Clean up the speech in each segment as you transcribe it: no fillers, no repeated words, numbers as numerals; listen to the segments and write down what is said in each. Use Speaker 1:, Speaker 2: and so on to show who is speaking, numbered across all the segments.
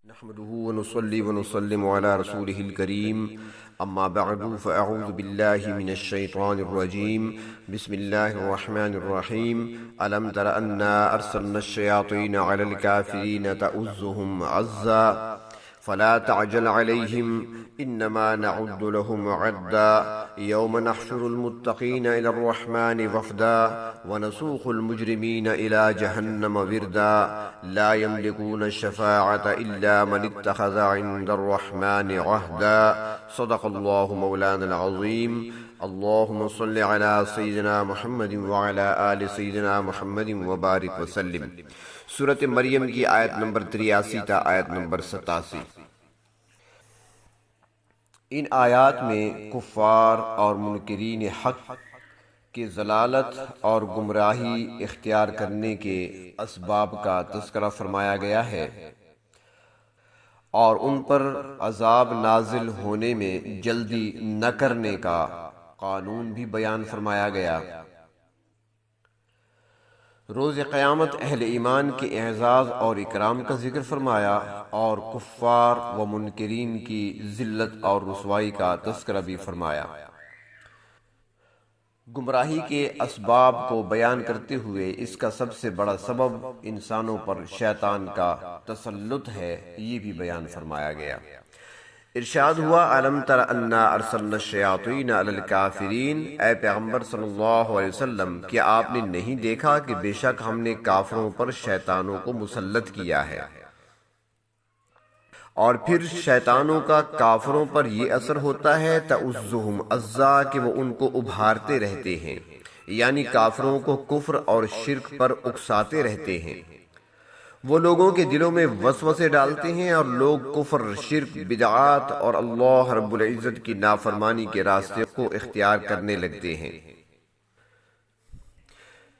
Speaker 1: نحمده ونصلي ونسلم على رسوله الكريم أما بعد فأعوذ بالله من الشيطان الرجيم بسم الله الرحمن الرحيم ألم تر أنا أرسلنا الشياطين على الكافرين تؤزهم عزا فلا تعجل عليهم إنما نعد لهم عدا يوم نحشر المتقين إلى الرحمن وفدا ونسوق المجرمين إلى جهنم وردا لا يملكون الشفاعة إلا من اتخذ عند الرحمن عهدا صدق الله مولانا العظيم اللهم صل على سيدنا محمد وعلى آل سيدنا محمد وبارك وسلم۔ سورۃ مریم کی آیت نمبر 83 تا آیت نمبر 87۔ ان آیات میں کفار اور منکرین حق کی ضلالت اور گمراہی اختیار کرنے کے اسباب کا تذکرہ فرمایا گیا ہے اور ان پر عذاب نازل ہونے میں جلدی نہ کرنے کا قانون بھی بیان فرمایا گیا۔ روز قیامت اہل ایمان کے اعزاز اور اکرام کا ذکر فرمایا اور کفار و منکرین کی ذلت اور رسوائی کا تذکرہ بھی فرمایا۔ گمراہی کے اسباب کو بیان کرتے ہوئے اس کا سب سے بڑا سبب انسانوں پر شیطان کا تسلط ہے، یہ بھی بیان فرمایا گیا۔ ارشاد ہوا الم تر انا ارسلنا الشیاطین علی الکافرین، اے پیغمبر صلی اللہ علیہ وسلم کیا آپ نے نہیں دیکھا کہ بے شک ہم نے کافروں پر شیطانوں کو مسلط کیا ہے، اور پھر شیطانوں کا کافروں پر یہ اثر ہوتا ہے تؤزہم عزا کہ وہ ان کو ابھارتے رہتے ہیں، یعنی کافروں کو کفر اور شرک پر اکساتے رہتے ہیں۔ وہ لوگوں کے دلوں میں وسوسے ڈالتے ہیں اور لوگ کفر، شرک، بدعات اور اللہ رب العزت کی نافرمانی کے راستے کو اختیار کرنے لگتے ہیں۔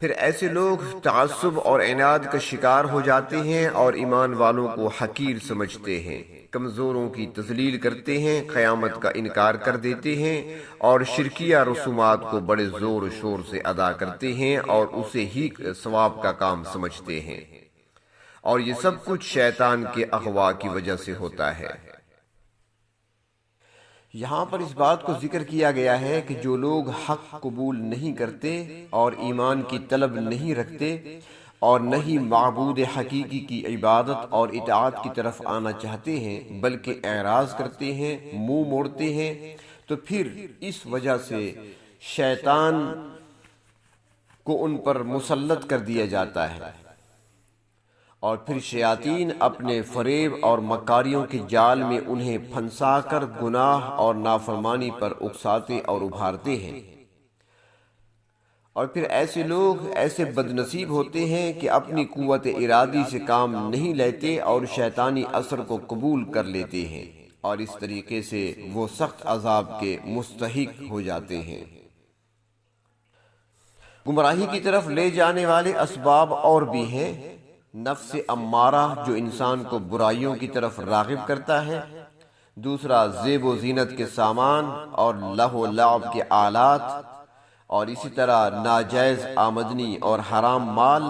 Speaker 1: پھر ایسے لوگ تعصب اور عناد کا شکار ہو جاتے ہیں اور ایمان والوں کو حقیر سمجھتے ہیں، کمزوروں کی تذلیل کرتے ہیں، قیامت کا انکار کر دیتے ہیں اور شرکیہ رسومات کو بڑے زور و شور سے ادا کرتے ہیں اور اسے ہی ثواب کا کام سمجھتے ہیں، اور یہ سب کچھ شیطان کے اغوا کی وجہ سے ہوتا ہے۔ یہاں پر اس بات کو ذکر کیا گیا ہے کہ جو لوگ حق قبول نہیں کرتے اور ایمان کی طلب نہیں رکھتے اور نہ ہی معبود حقیقی کی عبادت اور اطاعت کی طرف آنا چاہتے ہیں بلکہ اعراض کرتے ہیں، منہ موڑتے ہیں، تو پھر اس وجہ سے شیطان کو ان پر مسلط کر دیا جاتا ہے، اور پھر شیاطین اپنے فریب اور مکاریوں کے جال میں انہیں پھنسا کر گناہ اور نافرمانی پر اکساتے اور ابھارتے ہیں۔ اور پھر ایسے لوگ ایسے بدنصیب ہوتے ہیں کہ اپنی قوت ارادی سے کام نہیں لیتے اور شیطانی اثر کو قبول کر لیتے ہیں، اور اس طریقے سے وہ سخت عذاب کے مستحق ہو جاتے ہیں۔ گمراہی کی طرف لے جانے والے اسباب اور بھی ہیں۔ نفس امارہ جو انسان کو برائیوں کی طرف راغب کرتا ہے، دوسرا زیب و زینت کے سامان اور لہو و لعب کے آلات، اور اسی طرح ناجائز آمدنی اور حرام مال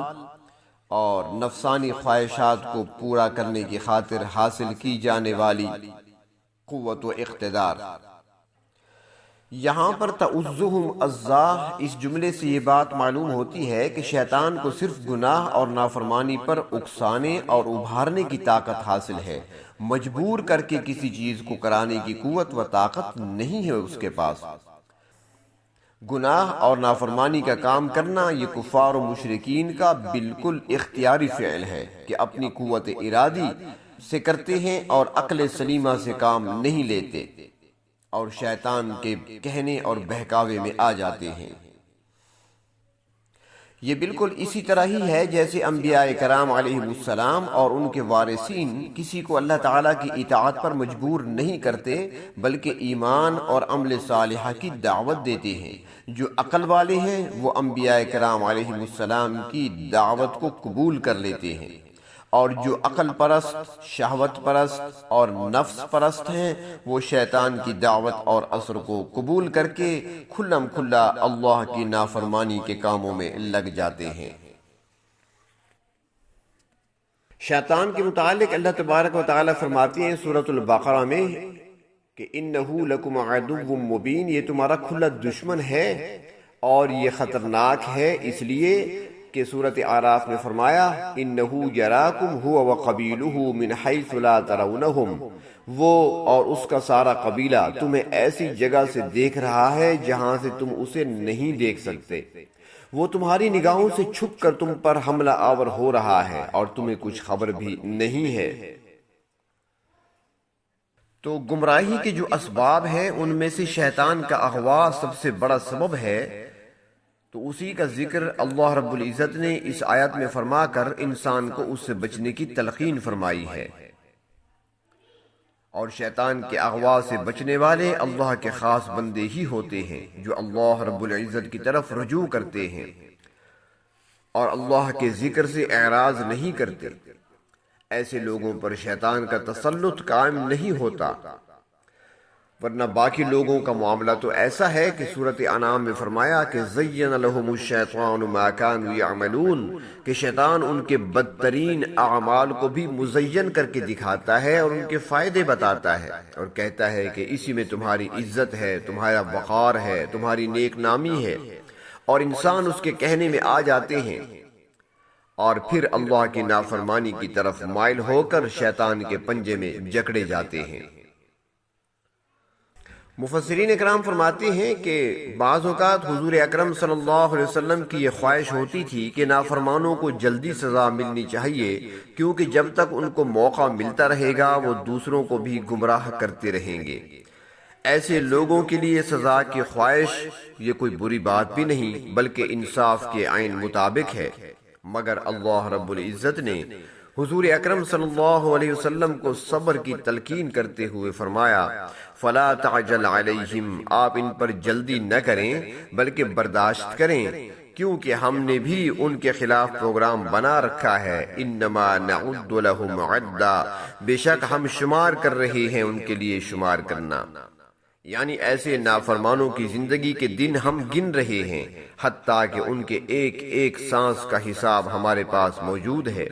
Speaker 1: اور نفسانی خواہشات کو پورا کرنے کی خاطر حاصل کی جانے والی قوت و اقتدار۔ یہاں پر تؤزہم عزا اس جملے سے یہ بات معلوم ہوتی ہے کہ شیطان کو صرف گناہ اور نافرمانی پر اکسانے اور ابھارنے کی طاقت حاصل ہے، مجبور کر کے کسی چیز کو کرانے کی قوت و طاقت نہیں ہے اس کے پاس۔ گناہ اور نافرمانی کا کام کرنا یہ کفار و مشرکین کا بالکل اختیاری فعل ہے کہ اپنی قوت ارادی سے کرتے ہیں اور عقل سلیمہ سے کام نہیں لیتے اور شیطان کے کہنے اور بہکاوے میں آ جاتے ہیں۔ یہ بالکل اسی طرح ہی ہے جیسے انبیاء کرام علیہ السلام اور ان کے وارثین کسی کو اللہ تعالیٰ کی اطاعت پر مجبور نہیں کرتے بلکہ ایمان اور عمل صالحہ کی دعوت دیتے ہیں۔ جو عقل والے ہیں وہ انبیاء کرام علیہ السلام کی دعوت کو قبول کر لیتے ہیں، اور جو عقل پرست، شہوت پرست اور نفس پرست ہیں وہ شیطان کی دعوت اور اثر کو قبول کر کے کھلم کھلا اللہ کی نافرمانی کے کاموں میں لگ جاتے ہیں۔ شیطان کے متعلق اللہ تبارک و تعالی فرماتے ہیں سورۃ البقرہ میں کہ انہ لکم عدو مبین، یہ تمہارا کھلا دشمن ہے اور یہ خطرناک ہے، اس لیے کہ سورۃ اعراف میں فرمایا انہ یراکم هو وقبیلہ من حیث لا ترونہم، وہ اور اس کا سارا قبیلہ تمہیں ایسی جگہ سے دیکھ رہا ہے جہاں سے تم اسے نہیں دیکھ سکتے، وہ تمہاری نگاہوں سے چھپ کر تم پر حملہ آور ہو رہا ہے اور تمہیں کچھ خبر بھی نہیں ہے۔ تو گمراہی کے جو اسباب ہیں ان میں سے شیطان کا اغوا سب سے بڑا سبب ہے، تو اسی کا ذکر اللہ رب العزت نے اس آیت میں فرما کر انسان کو اس سے بچنے کی تلقین فرمائی ہے۔ اور شیطان کے اغوا سے بچنے والے اللہ کے خاص بندے ہی ہوتے ہیں جو اللہ رب العزت کی طرف رجوع کرتے ہیں اور اللہ کے ذکر سے اعراض نہیں کرتے۔ ایسے لوگوں پر شیطان کا تسلط قائم نہیں ہوتا، ورنہ باقی لوگوں کا معاملہ تو ایسا ہے کہ سورۃ انعام میں فرمایا کہ زین لہم الشیطان ما کانوا یعملون، کہ شیطان ان کے بدترین اعمال کو بھی مزین کر کے دکھاتا ہے اور ان کے فائدے بتاتا ہے اور کہتا ہے کہ اسی میں تمہاری عزت ہے، تمہارا وقار ہے، تمہاری نیک نامی ہے، اور انسان اس کے کہنے میں آ جاتے ہیں اور پھر اللہ کی نافرمانی کی طرف مائل ہو کر شیطان کے پنجے میں جکڑے جاتے ہیں۔ مفسرین اکرام فرماتے ہیں کہ بعض اوقات حضور اکرم صلی اللہ علیہ وسلم کی یہ خواہش ہوتی تھی کہ نافرمانوں کو جلدی سزا ملنی چاہیے، کیونکہ جب تک ان کو موقع ملتا رہے گا وہ دوسروں کو بھی گمراہ کرتے رہیں گے۔ ایسے لوگوں کے لیے سزا کی خواہش یہ کوئی بری بات بھی نہیں بلکہ انصاف کے عین مطابق ہے، مگر اللہ رب العزت نے حضور اکرم صلی اللہ علیہ وسلم کو صبر کی تلقین کرتے ہوئے فرمایا فَلَا تَعْجَلْ عَلَيْهِمْ، آپ ان پر جلدی نہ کریں بلکہ برداشت کریں، کیونکہ ہم نے بھی ان کے خلاف پروگرام بنا رکھا ہے۔ انما نعد لهم عدا، بے شک ہم شمار کر رہے ہیں ان کے لیے شمار کرنا، یعنی ایسے نافرمانوں کی زندگی کے دن ہم گن رہے ہیں حتیٰ کہ ان کے ایک ایک سانس کا حساب ہمارے پاس موجود ہے۔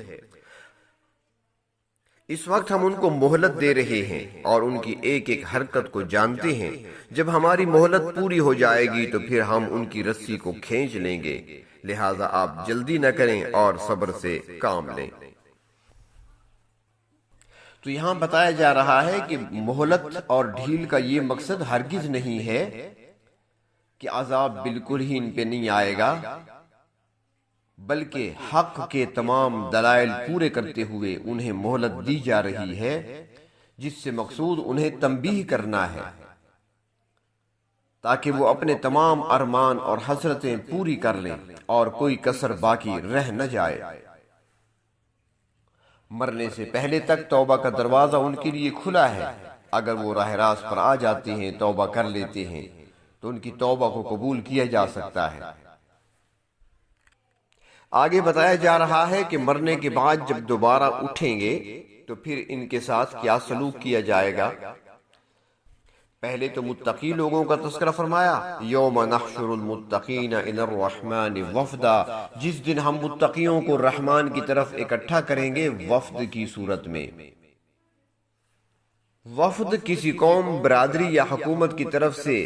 Speaker 1: اس وقت ہم ان کو مہلت دے رہے ہیں اور ان کی ایک ایک حرکت کو جانتے ہیں، جب ہماری مہلت پوری ہو جائے گی تو پھر ہم ان کی رسی کو کھینچ لیں گے، لہٰذا آپ جلدی نہ کریں اور صبر سے کام لیں۔ تو یہاں بتایا جا رہا ہے کہ مہلت اور ڈھیل کا یہ مقصد ہرگز نہیں ہے کہ عذاب بالکل ہی ان پہ نہیں آئے گا، بلکہ حق کے تمام دلائل پورے کرتے ہوئے انہیں مہلت دی جا رہی ہے، جس سے مقصود انہیں تنبیہ کرنا ہے تاکہ وہ اپنے تمام ارمان اور حسرتیں پوری کر لیں اور کوئی کسر باقی رہ نہ جائے۔ مرنے سے پہلے تک توبہ کا دروازہ ان کے لیے کھلا ہے، اگر وہ راہ راست پر آ جاتے ہیں، توبہ کر لیتے ہیں تو ان کی توبہ کو قبول کیا جا سکتا ہے۔ آگے بتایا جا رہا ہے کہ مرنے کے بعد جب دوبارہ اٹھیں گے تو پھر ان کے ساتھ کیا سلوک کیا جائے گا۔ پہلے تو متقی لوگوں کا تذکرہ فرمایا، یوم نحشر المتقین الی الرحمن وفدا، جس دن ہم متقیوں کو رحمان کی طرف اکٹھا کریں گے وفد کی صورت میں۔ وفد کسی قوم، برادری یا حکومت کی طرف سے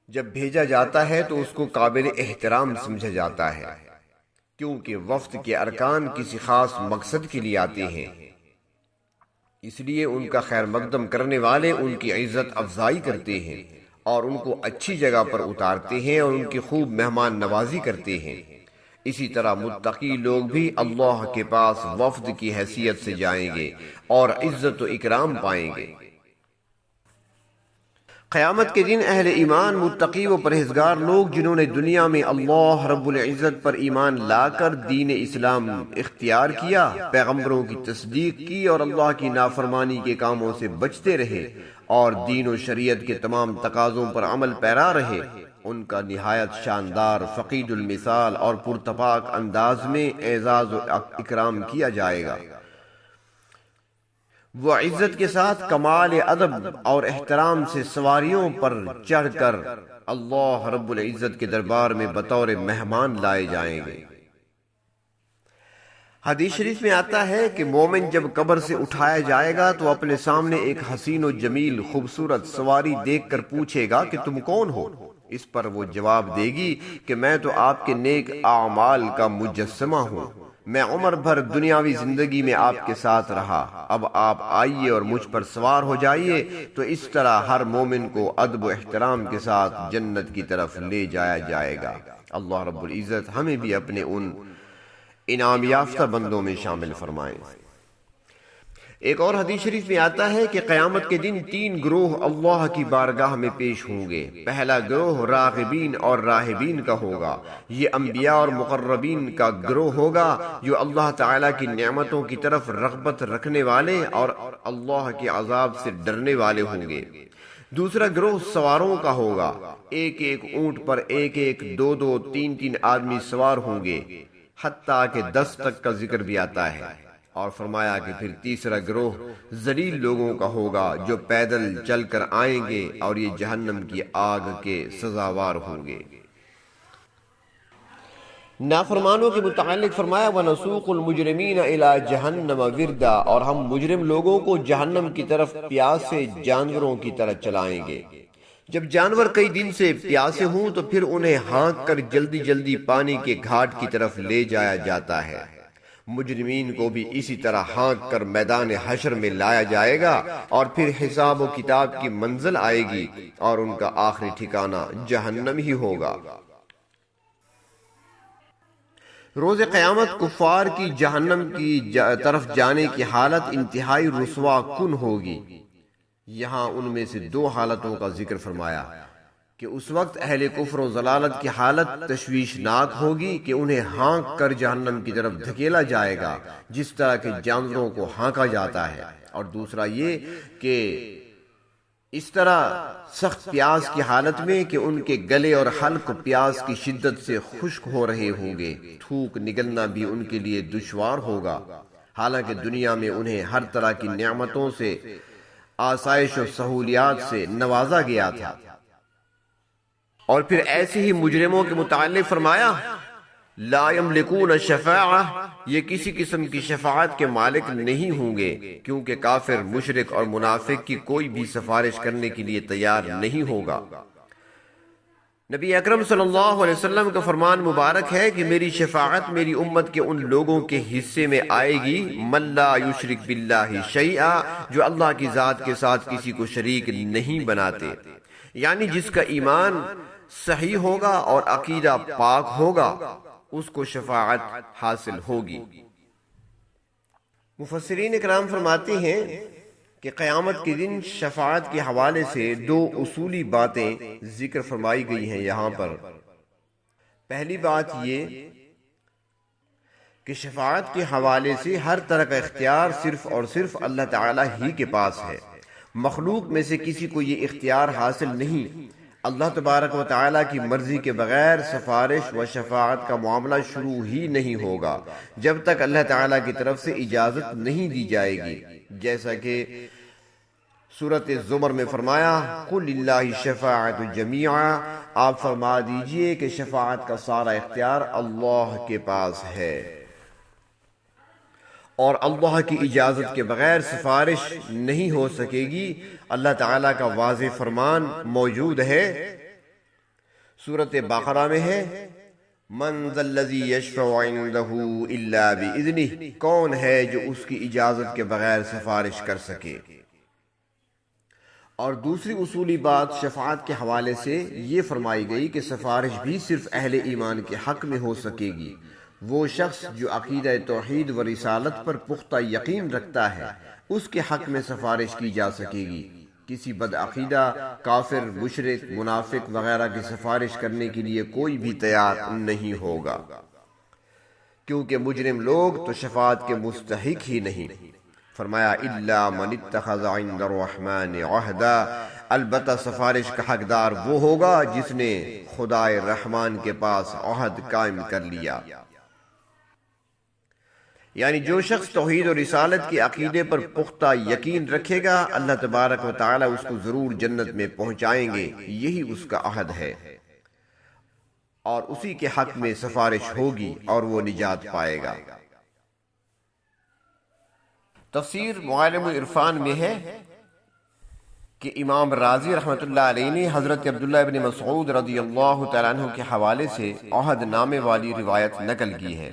Speaker 1: جب بھیجا جاتا ہے تو اس کو قابل احترام سمجھا جاتا ہے، کیونکہ وفد کے ارکان کسی خاص مقصد کے لیے آتے ہیں، اس لیے ان کا خیر مقدم کرنے والے ان کی عزت افزائی کرتے ہیں اور ان کو اچھی جگہ پر اتارتے ہیں اور ان کی خوب مہمان نوازی کرتے ہیں۔ اسی طرح متقی لوگ بھی اللہ کے پاس وفد کی حیثیت سے جائیں گے اور عزت و اکرام پائیں گے۔ قیامت کے دن اہل ایمان، متقی و پرہیزگار لوگ جنہوں نے دنیا میں اللہ رب العزت پر ایمان لا کر دین اسلام اختیار کیا، پیغمبروں کی تصدیق کی اور اللہ کی نافرمانی کے کاموں سے بچتے رہے اور دین و شریعت کے تمام تقاضوں پر عمل پیرا رہے، ان کا نہایت شاندار، فقید المثال اور پرتپاک انداز میں اعزاز و اکرام کیا جائے گا۔ وہ عزت کے ساتھ کمال ادب اور احترام سے سواریوں پر چڑھ کر اللہ رب العزت کے دربار میں بطور مہمان لائے جائیں گے۔ حدیث شریف میں آتا ہے کہ مومن جب قبر سے اٹھایا جائے گا تو اپنے سامنے ایک حسین و جمیل خوبصورت سواری دیکھ کر پوچھے گا کہ تم کون ہو؟ اس پر وہ جواب دے گی کہ میں تو آپ کے نیک اعمال کا مجسمہ ہوں، میں عمر بھر دنیاوی زندگی میں آپ کے ساتھ رہا، اب آپ آئیے اور مجھ پر سوار ہو جائیے۔ تو اس طرح ہر مومن کو ادب و احترام کے ساتھ جنت کی طرف لے جایا جائے گا۔ اللہ رب العزت ہمیں بھی اپنے ان انعام یافتہ بندوں میں شامل فرمائیں۔ ایک اور حدیث شریف میں آتا ہے کہ قیامت کے دن 3 گروہ اللہ کی بارگاہ میں پیش ہوں گے۔ پہلا گروہ راغبین اور راہبین کا ہوگا، یہ انبیاء اور مقربین کا گروہ ہوگا جو اللہ تعالیٰ کی نعمتوں کی طرف رغبت رکھنے والے اور اللہ کے عذاب سے ڈرنے والے ہوں گے۔ دوسرا گروہ سواروں کا ہوگا، ایک ایک اونٹ پر ایک ایک 2 3 آدمی سوار ہوں گے، حتیٰ کہ 10 تک کا ذکر بھی آتا ہے۔ اور فرمایا کہ پھر تیسرا گروہ ذلیل لوگوں کا ہوگا جو پیدل چل کر آئیں گے اور یہ جہنم کی آگ کے سزاوار ہوں گے۔ نافرمانوں کے متعلق فرمایا وَنَسُوقُ الْمُجْرِمِينَ إِلَى جَهَنَّمَ وِرْدًا، اور ہم مجرم لوگوں کو جہنم کی طرف پیاسے جانوروں کی طرح چلائیں گے۔ جب جانور کئی دن سے پیاسے ہوں تو پھر انہیں ہانک کر جلدی جلدی پانی کے گھاٹ کی طرف لے جایا جاتا ہے۔ مجرمین کو بھی اسی طرح ہانک کر میدان حشر میں لایا جائے گا، اور پھر حساب و کتاب کی منزل آئے گی اور ان کا آخری ٹھکانہ جہنم ہی ہوگا۔ روز قیامت کفار کی جہنم کی طرف جانے کی حالت انتہائی رسوا کن ہوگی۔ یہاں ان میں سے 2 حالتوں کا ذکر فرمایا کہ اس وقت اہل کفر و ضلالت کی حالت تشویشناک ہوگی کہ انہیں ہانک کر جہنم کی طرف دھکیلا جائے گا جس طرح کے جانوروں کو ہانکا جاتا ہے، اور دوسرا یہ کہ اس طرح سخت پیاس کی حالت میں کہ ان کے گلے اور حلق پیاس کی شدت سے خشک ہو رہے ہوں گے، تھوک نگلنا بھی ان کے لیے دشوار ہوگا، حالانکہ دنیا میں انہیں ہر طرح کی نعمتوں سے، آسائش و سہولیات سے نوازا گیا تھا۔ اور پھر ایسے ہی مجرموں کے متعلق فرمایا لا یملکون الشفاعہ، یہ کسی قسم کی شفاعت کے مالک نہیں ہوں گے، کیونکہ کافر، مشرک اور منافق کی کوئی بھی سفارش کرنے کے لیے تیار نہیں ہوگا۔ نبی اکرم صلی اللہ علیہ وسلم کا فرمان مبارک ہے کہ میری شفاعت میری امت کے ان لوگوں کے حصے میں آئے گی من لا یشرک باللہ شیئا، جو اللہ کی ذات کے ساتھ کسی کو شریک نہیں بناتے، یعنی جس کا ایمان صحیح ہوگا اور عقیدہ پاک ہوگا اس کو شفاعت حاصل ہوگی۔ مفسرین اکرام فرماتے ہیں کہ قیامت کے دن شفاعت کے حوالے سے 2 اصولی باتیں ذکر فرمائی گئی ہیں یہاں پر۔ پہلی بات یہ کہ شفاعت کے حوالے سے ہر طرح کا اختیار صرف اور صرف اللہ تعالی ہی کے پاس ہے، مخلوق میں سے کسی کو یہ اختیار حاصل نہیں۔ اللہ تبارک و تعالیٰ کی مرضی کے بغیر سفارش و شفاعت کا معاملہ شروع ہی نہیں ہوگا جب تک اللہ تعالیٰ کی طرف سے اجازت نہیں دی جائے گی، جیسا کہ سورۃ الزمر میں فرمایا قل للہ الشفاعۃ جمیعا، آپ فرما دیجئے کہ شفاعت کا سارا اختیار اللہ کے پاس ہے، اور اللہ کی اجازت کے بغیر سفارش نہیں ہو سکے گی۔ اللہ تعالیٰ کا واضح فرمان موجود ہے، سورۃ بقرہ میں ہے من ذا الذی یشفع عندہ الا بإذنہ، کون ہے جو اس کی اجازت کے بغیر سفارش کر سکے۔ اور دوسری اصولی بات شفاعت کے حوالے سے یہ فرمائی گئی کہ سفارش بھی صرف اہل ایمان کے حق میں ہو سکے گی۔ وہ شخص جو عقیدہ توحید و رسالت پر پختہ یقین رکھتا ہے اس کے حق میں سفارش کی جا سکے گی۔ کسی بدعقیدہ، کافر، مشرک، منافق وغیرہ کی سفارش کرنے کے لیے کوئی بھی تیار نہیں ہوگا، کیونکہ مجرم لوگ تو شفاعت کے مستحق ہی نہیں۔ فرمایا الا من اتخذ عند الرحمن عہدا، البتہ سفارش کا حقدار وہ ہوگا جس نے خدائے رحمان کے پاس عہد قائم کر لیا، یعنی جو شخص توحید و رسالت کے عقیدے پر پختہ یقین رکھے گا اللہ تبارک و تعالی اس کو ضرور جنت میں پہنچائیں گے، یہی اس کا عہد ہے، اور اسی کے حق میں سفارش ہوگی اور وہ نجات پائے گا۔ تفسیر معالم العرفان میں ہے کہ امام رازی رحمۃ اللہ علیہ نے حضرت عبداللہ ابن مسعود رضی اللہ تعالیٰ عنہ کے حوالے سے عہد نامے والی روایت نقل کی ہے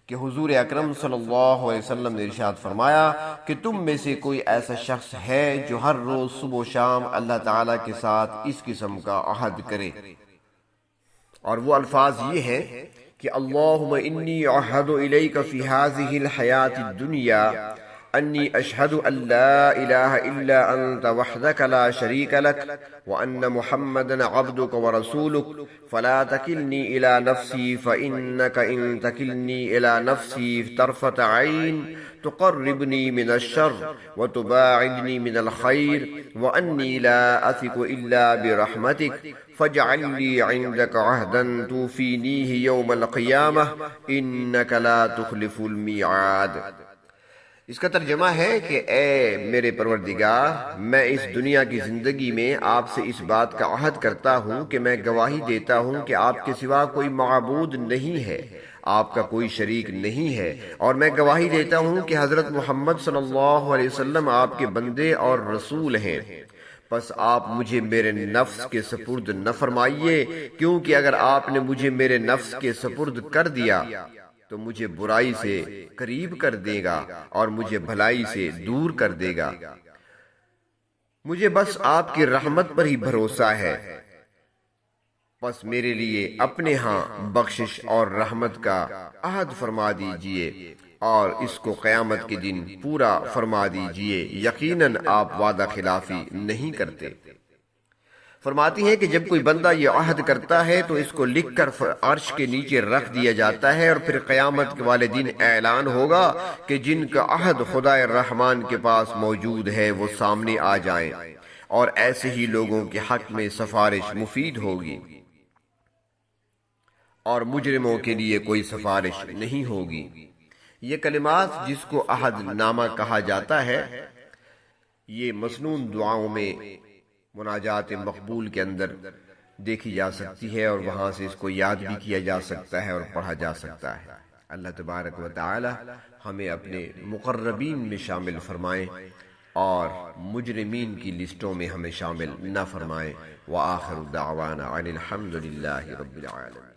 Speaker 1: کہ حضور اکرم صلی اللہ علیہ وسلم نے ارشاد فرمایا کہ تم میں سے کوئی ایسا شخص ہے جو ہر روز صبح و شام اللہ تعالیٰ کے ساتھ اس قسم کا عہد کرے، اور وہ الفاظ یہ ہیں کہ اللہم انی اعہد الیک فی ہذہ الحیاۃ الدنیا انی اشہد ان لا الہ الا انت وحدک لا شریک لک وان محمدا عبدک ورسولک فلا تکلنی الی نفسی فانک ان تکلنی الی نفسی طرفۃ عین تقربنی من الشر وتباعدنی من الخیر وانی لا اثق الا برحمتک فاجعل لی عندک عہدا توفینیہ یوم القیامہ انک لا تخلف المیعاد۔ اس کا ترجمہ ہے کہ اے میرے پروردگار، میں اس دنیا کی زندگی میں آپ سے اس بات کا عہد کرتا ہوں کہ میں گواہی دیتا ہوں کہ آپ کے سوا کوئی معبود نہیں ہے، آپ کا کوئی شریک نہیں ہے، اور میں گواہی دیتا ہوں کہ حضرت محمد صلی اللہ علیہ وسلم آپ کے بندے اور رسول ہیں، پس آپ مجھے میرے نفس کے سپرد نہ فرمائیے، کیونکہ اگر آپ نے مجھے میرے نفس کے سپرد کر دیا تو مجھے برائی سے قریب کر دے گا اور مجھے بھلائی سے دور کر دے گا۔ مجھے بس آپ کی رحمت پر ہی بھروسہ ہے، پس میرے لیے اپنے ہاں بخشش اور رحمت کا عہد فرما دیجئے اور اس کو قیامت کے دن پورا فرما دیجئے، یقیناً آپ وعدہ خلافی نہیں کرتے۔ فرماتی ہیں کہ جب کوئی بندہ یہ عہد کرتا ہے تو اس کو لکھ کر عرش کے نیچے رکھ دیا جاتا ہے، اور پھر قیامت کے والے دن اعلان ہوگا کہ جن کا عہد خدا الرحمن کے پاس موجود ہے وہ سامنے آ جائیں، اور ایسے ہی لوگوں کے حق میں سفارش مفید ہوگی اور مجرموں کے لیے کوئی سفارش نہیں ہوگی۔ یہ کلمات جس کو عہد نامہ کہا جاتا ہے، یہ مسنون دعاؤں میں مناجات مقبول کے اندر دیکھی جا سکتی ہے، اور وہاں سے اس کو یاد بھی کیا جا سکتا ہے اور پڑھا جا سکتا ہے۔ اللہ تبارک و تعالی ہمیں اپنے مقربین میں شامل فرمائیں اور مجرمین کی لسٹوں میں ہمیں شامل نہ فرمائیں۔ وآخر دعوانا عن الحمد للہ رب العالمین۔